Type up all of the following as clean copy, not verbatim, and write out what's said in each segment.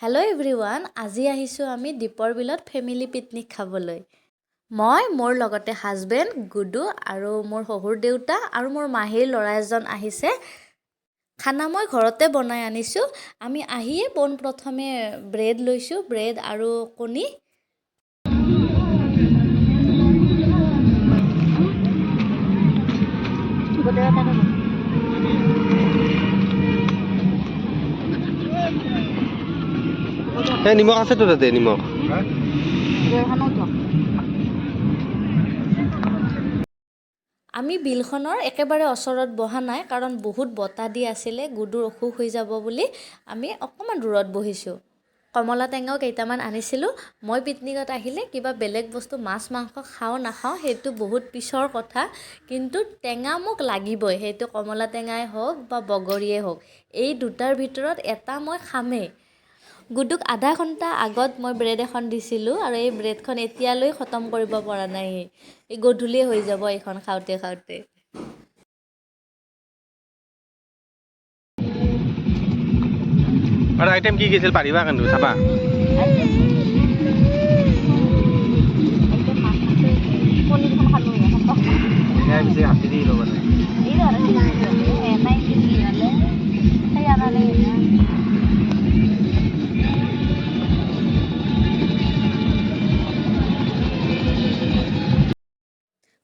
Hello' everyone, আজি আহিছোঁ আমি দীপৰ বিলত ফেমিলি পিকনিক খাবলৈ। মই, মোৰ লগতে হাজবেণ্ড, গুডু আৰু মোৰ শহুৰ দেউতা আৰু মোৰ মাহীৰ ল'ৰা এজন আহিছে। খানা মই ঘৰতে বনাই আনিছোঁ। আমি আহিয়ে পোনপ্ৰথমে ব্ৰেড লৈছোঁ, ব্ৰেড আৰু কণী। নিমখ আছেতো তাতে নিমখ। আমি বিলখনৰ একেবাৰে ওচৰত বহা নাই, কাৰণ বহুত বতাহ দি আছিলে, গুডুৰ অসুখ হৈ যাব বুলি আমি অকণমান দূৰত বহিছোঁ। কমলা টেঙাও কেইটামান আনিছিলোঁ। মই পিকনিকত আহিলে কিবা বেলেগ বস্তু মাছ মাংস খাওঁ নাখাওঁ সেইটো বহুত পিছৰ কথা, কিন্তু টেঙা মোক লাগিবই, সেইটো কমলা টেঙাই হওক বা বগৰীয়ে হওক। এই দুটাৰ ভিতৰত এটা মই খামেই। গুডুক আধা ঘণ্টা আগত মই ব্ৰেড এখন দিছিলোঁ আৰু এই ব্ৰেডখন এতিয়ালৈ খতম কৰিব পৰা নাই। এই গধূলিয়ে হৈ যাব এইখন খাওঁতে খাওঁতে। আৰু আইটেম কি আছিল পাৰিবা কিন্তু চাবা।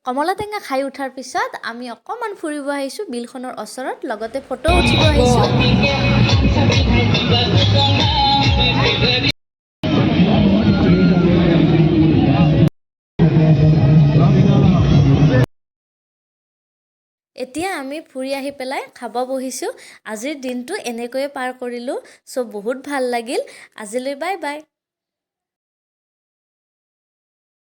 কমলা টেঙা খাই উঠাৰ পিছত আমি অকণমান ফুৰিব আহিছোঁ বিলখনৰ ওচৰত, লগতে ফটো উঠিব আহিছোঁ। এতিয়া আমি ফুৰি আহি পেলাই খাব বহিছোঁ। আজিৰ দিনটো এনেকৈয়ে পাৰ কৰিলোঁ। চ' বহুত ভাল লাগিল। আজিলৈ বাই বাই।